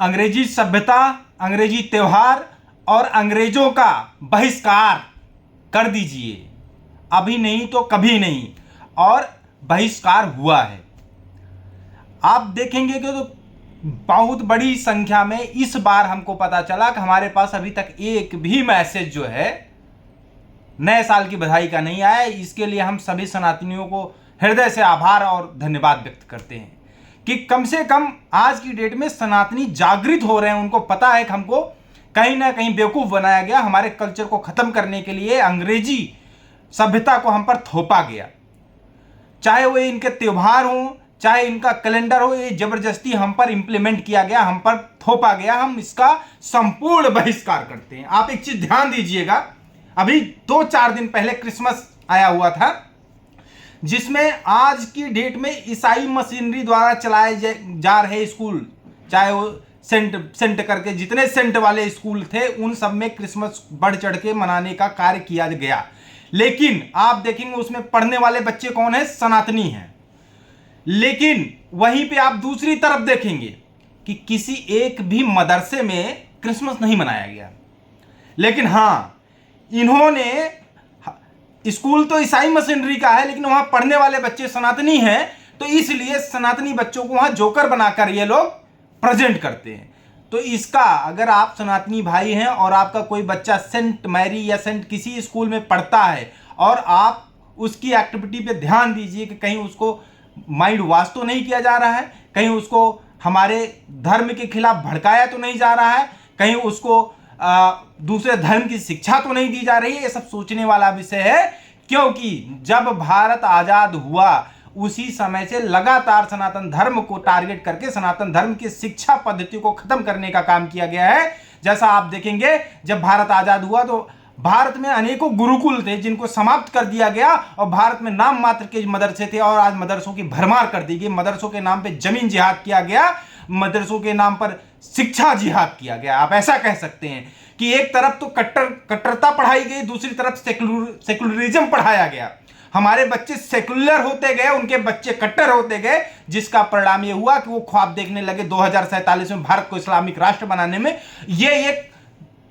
अंग्रेजी सभ्यता, अंग्रेजी त्यौहार और अंग्रेजों का बहिष्कार कर दीजिए, अभी नहीं तो कभी नहीं, और बहिष्कार हुआ है। आप देखेंगे कि तो बहुत बड़ी संख्या में इस बार हमको पता चला कि हमारे पास अभी तक एक भी मैसेज जो है नए साल की बधाई का नहीं आया। इसके लिए हम सभी सनातनियों को हृदय से आभार और धन्यवाद व्यक्त करते हैं कि कम से कम आज की डेट में सनातनी जागृत हो रहे हैं। उनको पता है कि हमको कहीं ना कहीं बेवकूफ़ बनाया गया, हमारे कल्चर को ख़त्म करने के लिए अंग्रेजी सभ्यता को हम पर थोपा गया। चाहे वो इनके त्यौहार हों, चाहे इनका कैलेंडर हो, ये जबरदस्ती हम पर इंप्लीमेंट किया गया, हम पर थोपा गया। हम इसका संपूर्ण बहिष्कार करते हैं। आप एक चीज ध्यान दीजिएगा, अभी 2-4 दिन पहले क्रिसमस आया हुआ था, जिसमें आज की डेट में ईसाई मशीनरी द्वारा चलाए जा रहे स्कूल, चाहे वो सेंट करके जितने सेंट वाले स्कूल थे, उन सब में क्रिसमस बढ़ चढ़ के मनाने का कार्य किया गया। लेकिन आप देखेंगे उसमें पढ़ने वाले बच्चे कौन है? सनातनी हैं। लेकिन वहीं पे आप दूसरी तरफ देखेंगे कि किसी एक भी मदरसे में क्रिसमस नहीं मनाया गया। लेकिन हाँ, इन्होंने, स्कूल तो ईसाई मशीनरी का है लेकिन वहां पढ़ने वाले बच्चे सनातनी हैं, तो इसलिए सनातनी बच्चों को वहां जोकर बनाकर ये लोग प्रेजेंट करते हैं। तो इसका, अगर आप सनातनी भाई हैं और आपका कोई बच्चा सेंट मैरी या सेंट किसी स्कूल में पढ़ता है और आप उसकी एक्टिविटी पे ध्यान दीजिए कि कहीं उसको माइंड वॉश तो नहीं किया जा रहा है, कहीं उसको हमारे धर्म के खिलाफ भड़काया तो नहीं जा रहा है, कहीं उसको दूसरे धर्म की शिक्षा तो नहीं दी जा रही है। ये सब सोचने वाला विषय है, क्योंकि जब भारत आजाद हुआ उसी समय से लगातार सनातन धर्म को टारगेट करके सनातन धर्म की शिक्षा पद्धति को खत्म करने का काम किया गया है। जैसा आप देखेंगे, जब भारत आजाद हुआ तो भारत में अनेकों गुरुकुल थे जिनको समाप्त कर दिया गया और भारत में नाम मात्र के मदरसे थे और आज मदरसों की भरमार कर दी गई। मदरसों के नाम पे जमीन जिहाद किया गया, मदरसों के नाम पर शिक्षा जिहाद किया गया। आप ऐसा कह सकते हैं कि एक तरफ तो कट्टरता पढ़ाई गई, दूसरी तरफ सेकुलरिज्म पढ़ाया गया। हमारे बच्चे सेकुलर होते गए, उनके बच्चे कट्टर होते गए, जिसका परिणाम यह हुआ कि वो ख्वाब देखने लगे 2047 में भारत को इस्लामिक राष्ट्र बनाने में। ये एक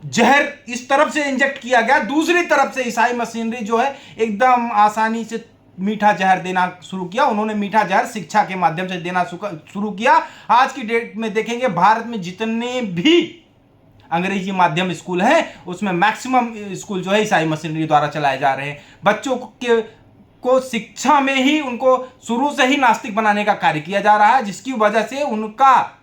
जहर इस तरफ से इंजेक्ट किया गया, दूसरी तरफ से ईसाई मशीनरी जो है एकदम आसानी से मीठा जहर देना शुरू किया। उन्होंने मीठा जहर शिक्षा के माध्यम से देना शुरू किया। आज की डेट में देखेंगे भारत में जितने भी अंग्रेजी माध्यम स्कूल हैं उसमें मैक्सिमम स्कूल जो है ईसाई मशीनरी द्वारा चलाए जा रहे हैं। बच्चों को शिक्षा में ही उनको शुरू से ही नास्तिक बनाने का कार्य किया जा रहा है, जिसकी वजह से उनका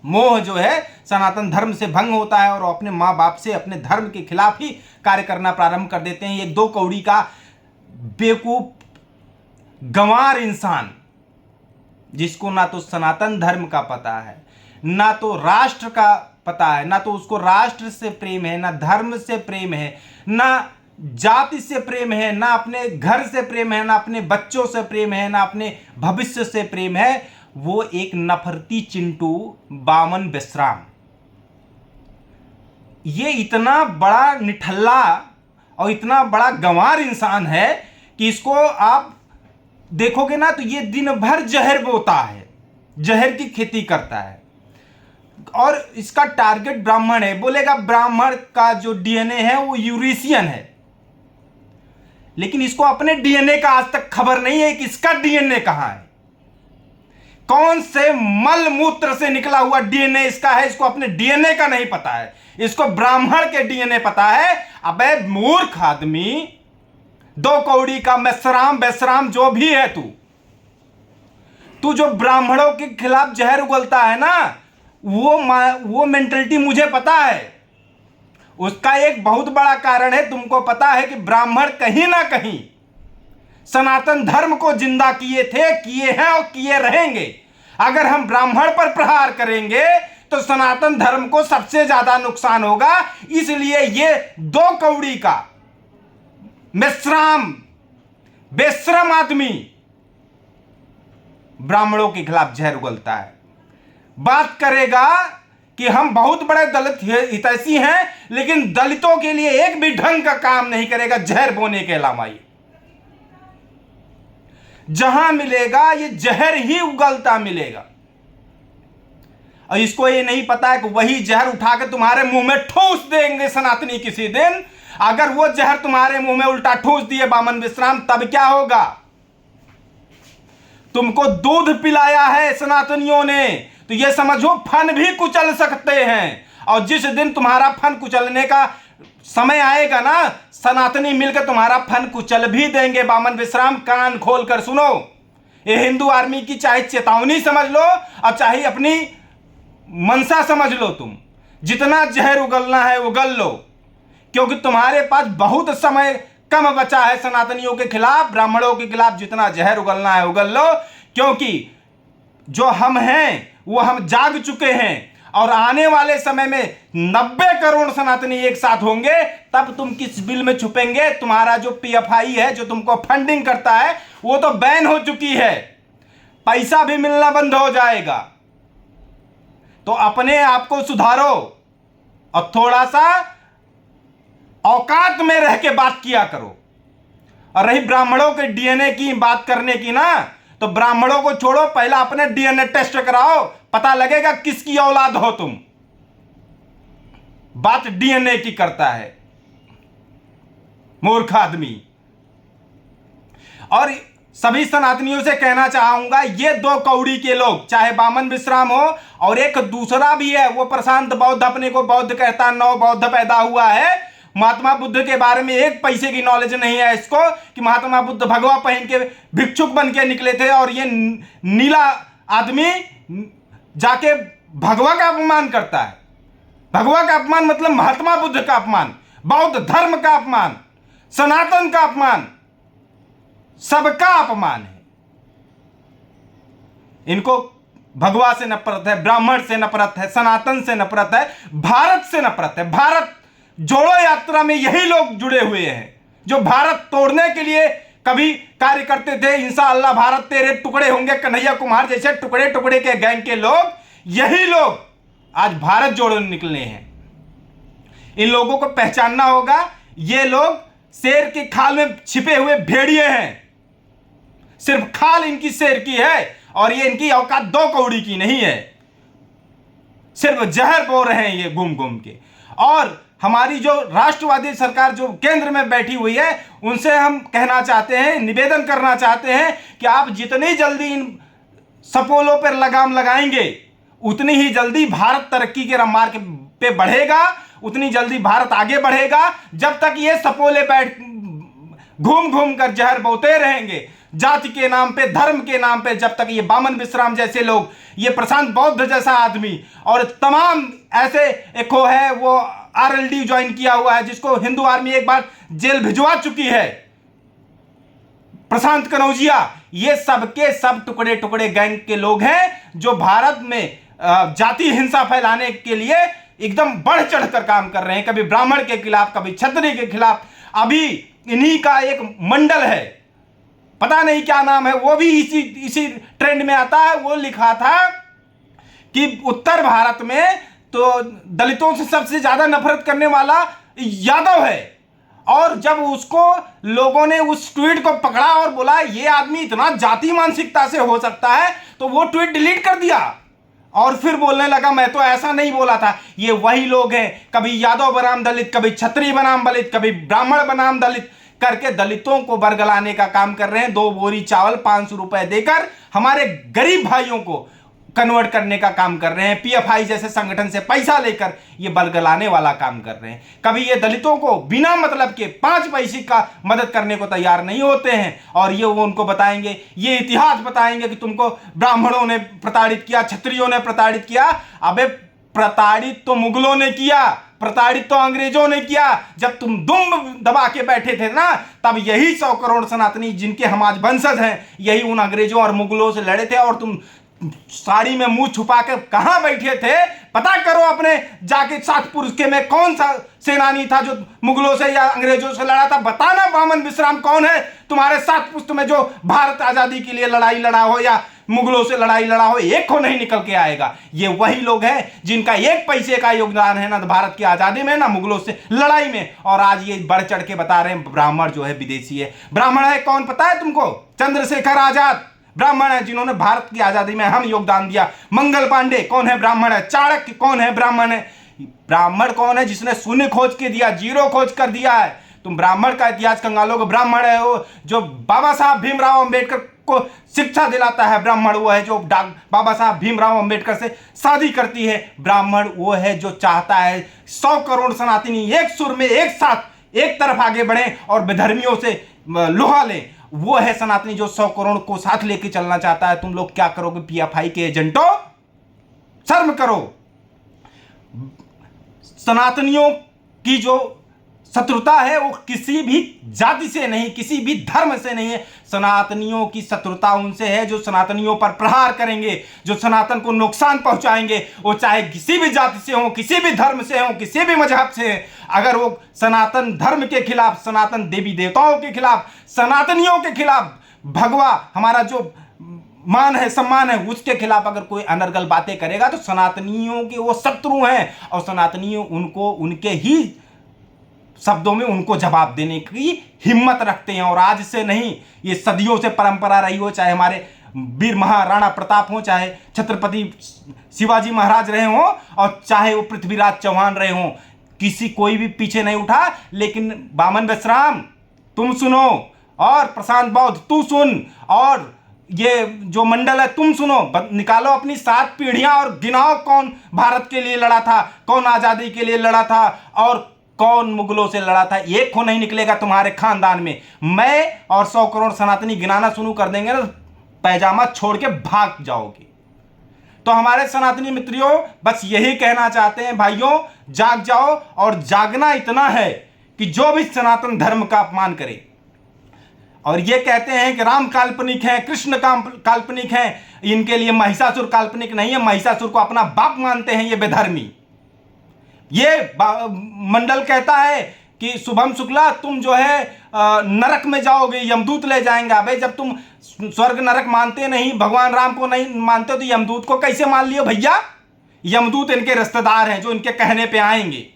मोह जो है सनातन धर्म से भंग होता है और अपने माँ बाप से अपने धर्म के खिलाफ ही कार्य करना प्रारंभ कर देते हैं। ये 2 कौड़ी का बेवकूफ गंवार इंसान, जिसको ना तो सनातन धर्म का पता है, ना तो राष्ट्र का पता है, ना तो उसको राष्ट्र से प्रेम है, ना धर्म से प्रेम है, ना जाति से प्रेम है, ना अपने घर से प्रेम है, ना अपने बच्चों से प्रेम है, ना अपने भविष्य से प्रेम है। वो एक नफरती चिंटू बामन बेशराम। ये इतना बड़ा निठल्ला और इतना बड़ा गंवार इंसान है कि इसको आप देखोगे ना तो ये दिन भर जहर बोता है, जहर की खेती करता है और इसका टारगेट ब्राह्मण है। बोलेगा ब्राह्मण का जो डीएनए है वो यूरेशियन है, लेकिन इसको अपने डीएनए का आज तक खबर नहीं है कि इसका डीएनए कहां है, कौन से मल मूत्र से निकला हुआ डीएनए इसका है। इसको अपने डीएनए का नहीं पता है, इसको ब्राह्मण के डीएनए पता है। अबे मूर्ख आदमी, 2 कौड़ी का बेशराम जो भी है तू जो ब्राह्मणों के खिलाफ जहर उगलता है ना, वो मेंटलिटी मुझे पता है। उसका एक बहुत बड़ा कारण है, तुमको पता है कि ब्राह्मण कहीं ना कहीं सनातन धर्म को जिंदा किए थे, किए हैं और किए रहेंगे। अगर हम ब्राह्मण पर प्रहार करेंगे तो सनातन धर्म को सबसे ज्यादा नुकसान होगा। इसलिए ये 2 कौड़ी का बेशरम आदमी ब्राह्मणों के खिलाफ जहर उगलता है। बात करेगा कि हम बहुत बड़े दलित हितैषी हैं, लेकिन दलितों के लिए एक भी ढंग का काम नहीं करेगा जहर बोने के अलावा। ये जहां मिलेगा ये जहर ही उगलता मिलेगा। और इसको ये नहीं पता है कि वही जहर उठा के तुम्हारे मुंह में ठूस देंगे सनातनी किसी दिन। अगर वो जहर तुम्हारे मुंह में उल्टा ठूस दिए बामन विश्राम, तब क्या होगा? तुमको दूध पिलाया है सनातनियों ने, तो ये समझो फन भी कुचल सकते हैं। और जिस दिन तुम्हारा फन कुचलने का समय आएगा ना, सनातनी मिलकर तुम्हारा फन कुचल भी देंगे। बामन विश्राम, कान खोलकर सुनो। ये हिंदू आर्मी की चाहे चेतावनी समझ लो और चाहे अपनी मनसा समझ लो। तुम जितना जहर उगलना है उगल लो, क्योंकि तुम्हारे पास बहुत समय कम बचा है सनातनियों के खिलाफ, ब्राह्मणों के खिलाफ। जितना जहर उगलना है उगल लो, क्योंकि जो हम हैं वो हम जाग चुके हैं। और आने वाले समय में 90 करोड़ सनातनी एक साथ होंगे, तब तुम किस बिल में छुपेंगे? तुम्हारा जो पीएफआई है, जो तुमको फंडिंग करता है, वो तो बैन हो चुकी है, पैसा भी मिलना बंद हो जाएगा। तो अपने आप को सुधारो और थोड़ा सा औकात में रह के बात किया करो। और रही ब्राह्मणों के डीएनए की बात करने की ना, तो ब्राह्मणों को छोड़ो, पहला अपने डीएनए टेस्ट कराओ, पता लगेगा किसकी औलाद हो तुम। बात डीएनए की करता है मूर्ख आदमी। और सभी सनातनियों से कहना चाहूंगा, ये दो कौड़ी के लोग, चाहे बामन विश्राम हो और एक दूसरा भी है, वो प्रशांत बौद्ध, अपने को बौद्ध कहता, नव बौद्ध पैदा हुआ है। महात्मा बुद्ध के बारे में एक पैसे की नॉलेज नहीं है इसको कि महात्मा बुद्ध भगवा पहन के भिक्षुक बन के निकले थे, और ये नीला आदमी जाके भगवा का अपमान करता है। भगवा का अपमान मतलब महात्मा बुद्ध का अपमान, बौद्ध धर्म का अपमान, सनातन का अपमान, सबका अपमान है। इनको भगवा से नफरत है, ब्राह्मण से नफरत है, सनातन से नफरत है, भारत से नफरत है। भारत जोड़ो यात्रा में यही लोग जुड़े हुए हैं जो भारत तोड़ने के लिए कभी कार्य करते थे। इंशाअल्लाह भारत तेरे टुकड़े होंगे, कन्हैया कुमार जैसे टुकड़े टुकड़े के गैंग के लोग, यही लोग आज भारत जोड़ने निकले हैं। इन लोगों को पहचानना होगा। ये लोग शेर की खाल में छिपे हुए भेड़िए हैं, सिर्फ खाल इनकी शेर की है, और ये इनकी औकात दो कौड़ी की नहीं है। सिर्फ जहर बो रहे हैं ये घूम घूम के। और हमारी जो राष्ट्रवादी सरकार जो केंद्र में बैठी हुई है, उनसे हम कहना चाहते हैं, निवेदन करना चाहते हैं कि आप जितनी जल्दी इन सपोलों पर लगाम लगाएंगे, उतनी ही जल्दी भारत तरक्की के रफ्तार पे बढ़ेगा, उतनी जल्दी भारत आगे बढ़ेगा। जब तक ये सपोले बैठ घूम घूम कर जहर बोते रहेंगे जाति के नाम पे, धर्म के नाम पे, जब तक ये बामन विश्राम जैसे लोग, ये प्रशांत बौद्ध जैसा आदमी और तमाम ऐसे एक है वो आरएलडी ज्वाइन किया हुआ है, जिसको हिंदू आर्मी एक बार जेल भिजवा चुकी है, प्रशांत कनौजिया, ये सबके सब टुकड़े टुकड़े गैंग के लोग हैं जो भारत में जाति हिंसा फैलाने के लिए एकदम बढ़ चढ़कर काम कर रहे हैं। कभी ब्राह्मण के खिलाफ, कभी क्षत्रिय के खिलाफ। अभी इन्हीं का एक मंडल है, पता नहीं क्या नाम है, वो भी इसी ट्रेंड में आता है। वो लिखा था कि उत्तर भारत में तो दलितों से सबसे ज्यादा नफरत करने वाला यादव है, और जब उसको लोगों ने उस ट्वीट को पकड़ा और बोला ये आदमी इतना जाति मानसिकता से हो सकता है, तो वो ट्वीट डिलीट कर दिया और फिर बोलने लगा मैं तो ऐसा नहीं बोला था। ये वही लोग हैं, कभी यादव बनाम दलित, कभी क्षत्रिय बनाम दलित, कभी ब्राह्मण बनाम दलित करके दलितों को बरगलाने का काम कर रहे हैं। 2 बोरी चावल 500 रुपए देकर हमारे गरीब भाइयों को कन्वर्ट करने का काम कर रहे हैं। पीएफआई जैसे संगठन से पैसा लेकर ये बरगलाने वाला काम कर रहे हैं। कभी ये दलितों को बिना मतलब के 5 पैसे का मदद करने को तैयार नहीं होते हैं, और ये वो उनको बताएंगे, ये इतिहास बताएंगे कि तुमको ब्राह्मणों ने प्रताड़ित किया, क्षत्रियों ने प्रताड़ित किया। अबे प्रताड़ित तो मुगलों ने किया, प्रताड़ित तो अंग्रेजों ने किया। जब तुम दुम दबा के बैठे थे ना, तब यही 100 करोड़ सनातनी जिनके हम आज वंशज हैं, यही उन अंग्रेजों और मुगलों से लड़े थे। और तुम साड़ी में मुंह छुपा के कहां बैठे थे? पता करो अपने जाके 7 पुरुष के में कौन सा सेनानी था जो मुगलों से या अंग्रेजों से लड़ा था। बताना बामन विश्राम कौन है तुम्हारे 7 पुरुष में जो भारत आजादी के लिए लड़ाई लड़ा हो या मुगलों से लड़ाई लड़ा हो, एक को नहीं निकल के आएगा। ये वही लोग हैं जिनका 1 पैसे का योगदान है ना भारत की आजादी में, ना मुगलों से लड़ाई में। और आज ये बढ़ चढ़ के बता रहे हैं ब्राह्मण जो है विदेशी है। ब्राह्मण है कौन पता है तुमको? चंद्रशेखर आजाद ब्राह्मण है जिन्होंने भारत की आजादी में अहम योगदान दिया। मंगल पांडे कौन है? ब्राह्मण है। चाणक्य कौन है? ब्राह्मण है। ब्राह्मण कौन है? जिसने शून्य खोज के दिया, जीरो खोज कर दिया है। तुम ब्राह्मण का इतिहास कंगालों को, ब्राह्मण है वो जो बाबा साहब भीमराव अंबेडकर को शिक्षा दिलाता है। ब्राह्मण वो है जो बाबा साहब भीमराव अंबेडकर से शादी करती है। ब्राह्मण वो है जो चाहता है 100 करोड़ सनातनी एक सुर में एक साथ एक तरफ आगे बढ़े और विधर्मियों से लोहा लें। वो है सनातनी जो 100 करोड़ को साथ लेके चलना चाहता है। तुम लोग क्या करोगे पीएफआई के एजेंटों? शर्म करो। सनातनियों की जो शत्रुता है वो किसी भी जाति से नहीं, किसी भी धर्म से नहीं है। सनातनियों की शत्रुता उनसे है जो सनातनियों पर प्रहार करेंगे, जो सनातन को नुकसान पहुंचाएंगे। वो चाहे किसी भी जाति से हो, किसी भी धर्म से हो, किसी भी मजहब से है। अगर वो सनातन धर्म के खिलाफ, सनातन देवी देवताओं के खिलाफ, सनातनियों के खिलाफ, भगवा हमारा जो मान है, सम्मान है, उसके खिलाफ अगर कोई अनर्गल बातें करेगा तो सनातनियों के वो शत्रु हैं और सनातनियों उनको उनके ही शब्दों में उनको जवाब देने की हिम्मत रखते हैं। और आज से नहीं, ये सदियों से परंपरा रही हो। चाहे हमारे वीर महाराणा प्रताप हो, चाहे छत्रपति शिवाजी महाराज रहे हो और चाहे वो पृथ्वीराज चौहान रहे हो, किसी कोई भी पीछे नहीं उठा। लेकिन बामन विश्राम तुम सुनो और प्रशांत बौद्ध तू सुन और ये जो मंडल है तुम सुनो। निकालो अपनी 7 पीढ़ियां और गिनाओ कौन भारत के लिए लड़ा था, कौन आजादी के लिए लड़ा था और कौन मुगलों से लड़ा था। एक को नहीं निकलेगा तुम्हारे खानदान में। मैं और 100 करोड़ सनातनी गिनाना शुरू कर देंगे ना, पैजामा छोड़ के भाग जाओगे। तो हमारे सनातनी मित्रों बस यही कहना चाहते हैं, भाइयों जाग जाओ। और जागना इतना है कि जो भी सनातन धर्म का अपमान करे और ये कहते हैं कि राम काल्पनिक है, कृष्ण काल्पनिक है, इनके लिए महिषासुर काल्पनिक नहीं है। महिषासुर को अपना बाप मानते हैं ये बेधर्मी। ये मंडल कहता है कि शुभम शुक्ला तुम जो है नरक में जाओगे, यमदूत ले जाएंगे। भाई जब तुम स्वर्ग नरक मानते नहीं, भगवान राम को नहीं मानते तो यमदूत को कैसे मान लियो भैया? यमदूत इनके रिश्तेदार हैं जो इनके कहने पे आएंगे।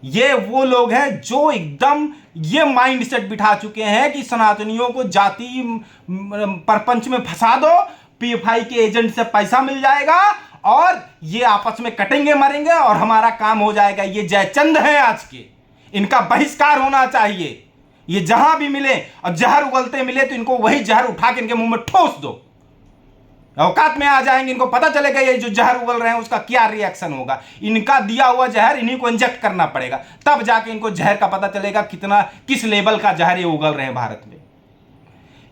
ये वो लोग हैं जो एकदम ये माइंड सेट बिठा चुके हैं कि सनातनियों को जाति परपंच में फंसा दो, पीएफआई के एजेंट से पैसा मिल जाएगा और ये आपस में कटेंगे मरेंगे और हमारा काम हो जाएगा। ये जयचंद है आज के, इनका बहिष्कार होना चाहिए। ये जहां भी मिले और जहर उगलते मिले तो इनको वही जहर उठा के इनके मुंह में ठोस दो। औकात में आ जाएंगे, इनको पता चलेगा ये जो जहर उगल रहे हैं उसका क्या रिएक्शन होगा। इनका दिया हुआ जहर इन्हीं को इंजेक्ट करना पड़ेगा, तब जाके इनको जहर का पता चलेगा कितना किस लेवल का जहर ये उगल रहे हैं भारत में।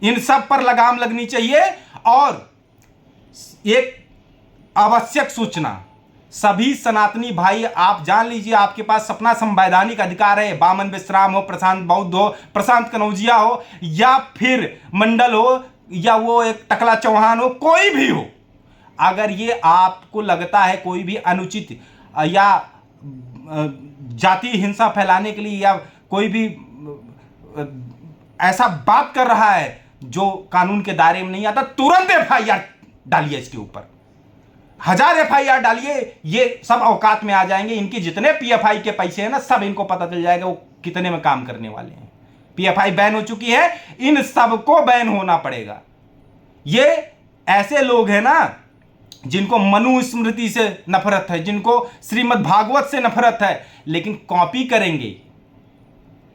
इन सब पर लगाम लगनी चाहिए। और एक आवश्यक सूचना, सभी सनातनी भाई आप जान लीजिए, आपके पास अपना संवैधानिक अधिकार है। बामन विश्राम हो, प्रशांत बौद्ध हो, प्रशांत कनौजिया हो या फिर मंडल हो या वो एक टकला चौहान हो, कोई भी हो, अगर ये आपको लगता है कोई भी अनुचित या जाति हिंसा फैलाने के लिए या कोई भी ऐसा बात कर रहा है जो कानून के दायरे में नहीं आता, तुरंत एफआईआर डालिए इसके ऊपर। 1000 एफआईआर डालिए, ये सब औकात में आ जाएंगे। इनके जितने पीएफआई के पैसे हैं ना, सब इनको पता चल जाएगा वो कितने में काम करने वाले हैं। पीएफआई बैन हो चुकी है, इन सबको बैन होना पड़ेगा। ये ऐसे लोग हैं ना जिनको मनुस्मृति से नफरत है, जिनको श्रीमद् भागवत से नफरत है, लेकिन कॉपी करेंगे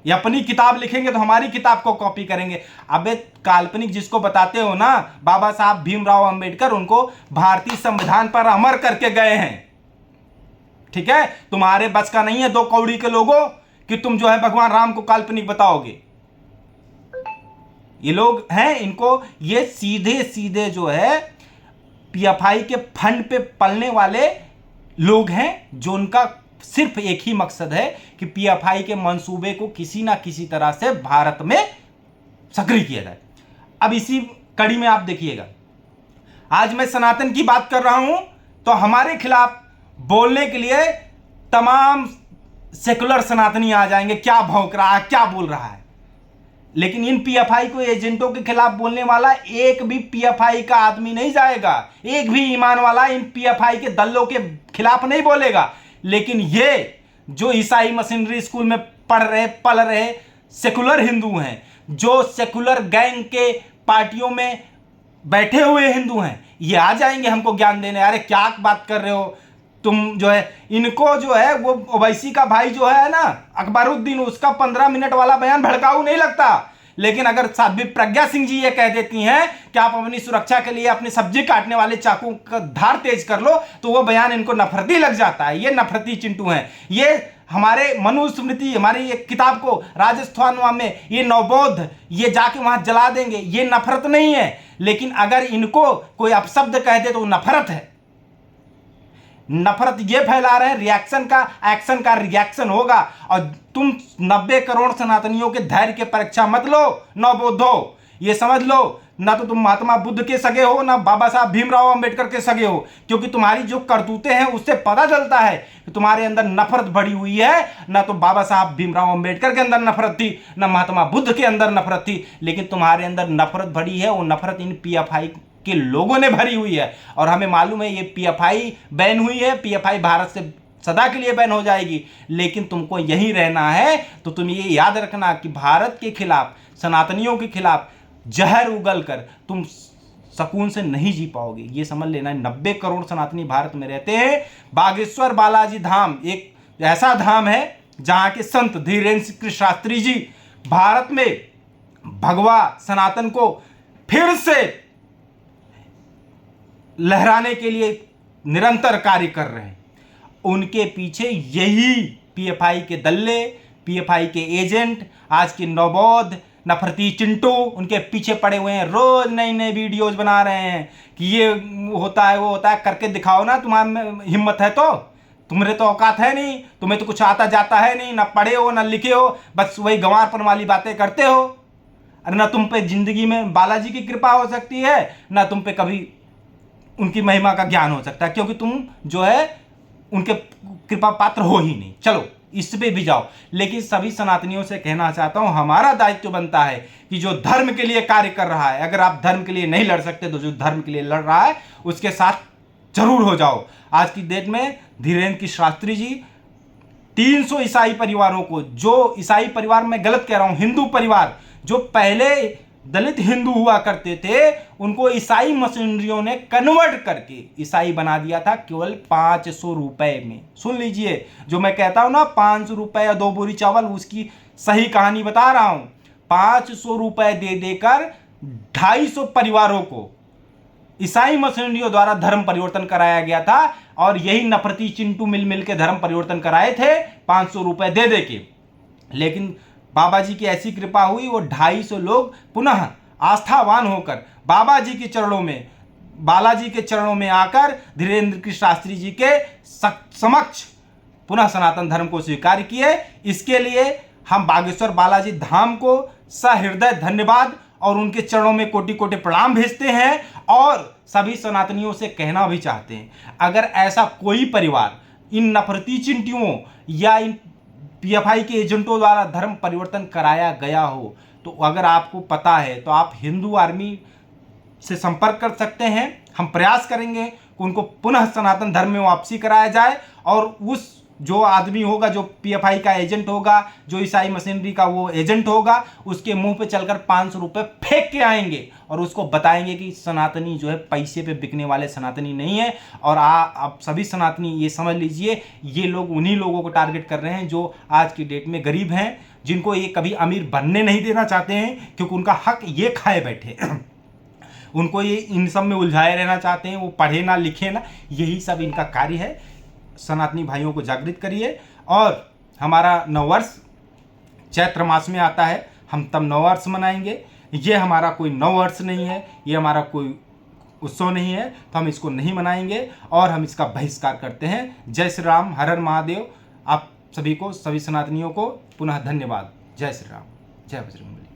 या अपनी किताब लिखेंगे तो हमारी किताब को कॉपी करेंगे। अबे काल्पनिक जिसको बताते हो ना, बाबा साहब भीमराव अंबेडकर उनको भारतीय संविधान पर अमर करके गए हैं। ठीक है, तुम्हारे बस का नहीं है 2 कौड़ी के लोगों कि तुम जो है भगवान राम को काल्पनिक बताओगे। ये लोग हैं, इनको ये सीधे सीधे जो है पीएफआई के फंड पे पलने वाले लोग हैं, जो उनका सिर्फ एक ही मकसद है कि पीएफआई के मंसूबे को किसी ना किसी तरह से भारत में सक्रिय किया जाए। अब इसी कड़ी में आप देखिएगा, आज मैं सनातन की बात कर रहा हूं तो हमारे खिलाफ बोलने के लिए तमाम सेकुलर सनातनी आ जाएंगे, क्या भौंक रहा है, क्या बोल रहा है। लेकिन इन पीएफआई को एजेंटों के खिलाफ बोलने वाला एक भी पीएफआई का आदमी नहीं जाएगा, एक भी ईमान वाला इन पीएफआई के दल्लों के खिलाफ नहीं बोलेगा। लेकिन ये जो ईसाई मशीनरी स्कूल में पढ़ रहे पल रहे सेकुलर हिंदू हैं, जो सेकुलर गैंग के पार्टियों में बैठे हुए हिंदू हैं, ये आ जाएंगे हमको ज्ञान देने। अरे क्या बात कर रहे हो तुम, जो है इनको जो है वो ओवैसी का भाई जो है ना अकबरुद्दीन, उसका 15 मिनट वाला बयान भड़काऊ नहीं लगता। लेकिन अगर साध्वी प्रज्ञा सिंह जी ये कह देती हैं कि आप अपनी सुरक्षा के लिए अपनी सब्जी काटने वाले चाकू का धार तेज कर लो, तो वो बयान इनको नफरती लग जाता है। ये नफरती चिंटू हैं। ये हमारे मनुस्मृति, हमारी एक किताब को राजस्थान में ये नवबोध ये जाके वहां जला देंगे, ये नफरत नहीं है। लेकिन अगर इनको कोई अपशब्द कह दे तो नफरत है। नफरत ये फैला रहे हैं, रिएक्शन का एक्शन का रिएक्शन होगा। और तुम 90 करोड़ सनातनियों के धैर्य की परीक्षा मत लो नवबोधो, ये समझ लो ना तो तुम महात्मा बुद्ध के सगे हो ना बाबा साहब भीमराव अंबेडकर के सगे हो, क्योंकि तुम्हारी जो करतूतें हैं उससे पता चलता है कि तुम्हारे अंदर नफरत भरी हुई है। ना तो बाबा साहब भीमराव अंबेडकर के अंदर नफरत थी, ना महात्मा बुद्ध के अंदर नफरत थी, लेकिन तुम्हारे अंदर नफरत भरी है। वो नफरत इन पीएफआई के लोगों ने भरी हुई है। और हमें मालूम है ये पीएफआई बैन हुई है, पीएफआई भारत से सदा के लिए बैन हो जाएगी, लेकिन तुमको यहीं रहना है। तो तुम ये याद रखना कि भारत के खिलाफ, सनातनियों के खिलाफ जहर उगल कर तुम सुकून से नहीं जी पाओगे, ये समझ लेना। 90 करोड़ सनातनी भारत में रहते हैं। बागेश्वर बालाजी धाम एक ऐसा धाम है जहां के संत धीरेन्द्र शास्त्री जी भारत में भगवा सनातन को फिर से लहराने के लिए निरंतर कार्य कर रहे हैं। उनके पीछे यही पीएफआई के दल्ले, पीएफआई के एजेंट, आज के नवबोध नफरती चिंटू उनके पीछे पड़े हुए हैं। रोज नई नई वीडियोज बना रहे हैं कि ये होता है वो होता है, करके दिखाओ ना। तुम्हारी हिम्मत है तो, तुम्हारे तो औकात है नहीं, तुम्हें तो कुछ आता जाता है नहीं, ना पढ़े हो ना लिखे हो, बस वही गंवारपन वाली बातें करते हो। अरे ना तुम पे जिंदगी में बालाजी की कृपा हो सकती है, ना तुम पे कभी उनकी महिमा का ज्ञान हो सकता है, क्योंकि तुम जो है उनके कृपा पात्र हो ही नहीं। चलो इस पे भी जाओ। लेकिन सभी सनातनियों से कहना चाहता हूं, हमारा दायित्व बनता है कि जो धर्म के लिए कार्य कर रहा है, अगर आप धर्म के लिए नहीं लड़ सकते तो जो धर्म के लिए लड़ रहा है उसके साथ जरूर हो जाओ। आज की डेट में धीरेन्द्र शास्त्री जी 300 ईसाई परिवारों को, जो ईसाई परिवार में गलत कह रहा हूं, हिंदू परिवार जो पहले दलित हिंदू हुआ करते थे, उनको ईसाई मशीनरियों ने कन्वर्ट करके ईसाई बना दिया था केवल 500 रुपए में। सुन लीजिए, जो मैं कहता हूं ना 500 रुपए या 2 बोरी चावल, उसकी सही कहानी बता रहा हूं। 500 रुपए दे देकर 250 परिवारों को ईसाई मशीनरियों द्वारा धर्म परिवर्तन कराया गया था। और यही नफरती चिंटू मिल के धर्म परिवर्तन कराए थे 500 रुपए दे दे के। लेकिन बाबा जी की ऐसी कृपा हुई, वो 250 लोग पुनः आस्थावान होकर बाबा जी के चरणों में, बालाजी के चरणों में आकर धीरेन्द्र शास्त्री जी के समक्ष पुनः सनातन धर्म को स्वीकार किए। इसके लिए हम बागेश्वर बालाजी धाम को सहृदय धन्यवाद और उनके चरणों में कोटि कोटि प्रणाम भेजते हैं। और सभी सनातनियों से कहना भी चाहते हैं, अगर ऐसा कोई परिवार इन नफरती चिंटियों या इन पीएफआई के एजेंटों द्वारा धर्म परिवर्तन कराया गया हो, तो अगर आपको पता है तो आप हिंदू आर्मी से संपर्क कर सकते हैं। हम प्रयास करेंगे कि उनको पुनः सनातन धर्म में वापसी कराया जाए। और उस जो आदमी होगा, जो पीएफआई का एजेंट होगा, जो ईसाई मशीनरी का वो एजेंट होगा, उसके मुंह पे चलकर 500 रुपये फेंक के आएंगे और उसको बताएंगे कि सनातनी जो है पैसे पे बिकने वाले सनातनी नहीं है। और आप सभी सनातनी ये समझ लीजिए, ये लोग उन्हीं लोगों को टारगेट कर रहे हैं जो आज की डेट में गरीब हैं, जिनको ये कभी अमीर बनने नहीं देना चाहते हैं, क्योंकि उनका हक ये खाए बैठे उनको ये इन सब में उलझाए रहना चाहते हैं, वो पढ़े ना लिखे ना, यही सब इनका कार्य है। सनातनी भाइयों को जागृत करिए। और हमारा नववर्ष चैत्र मास में आता है, हम तब नववर्ष मनाएंगे। ये हमारा कोई नववर्ष नहीं है, ये हमारा कोई उत्सव नहीं है, तो हम इसको नहीं मनाएंगे और हम इसका बहिष्कार करते हैं। जय श्री राम, हर हर महादेव। आप सभी को, सभी सनातनियों को पुनः धन्यवाद। जय श्री राम, जय बजरंगबली।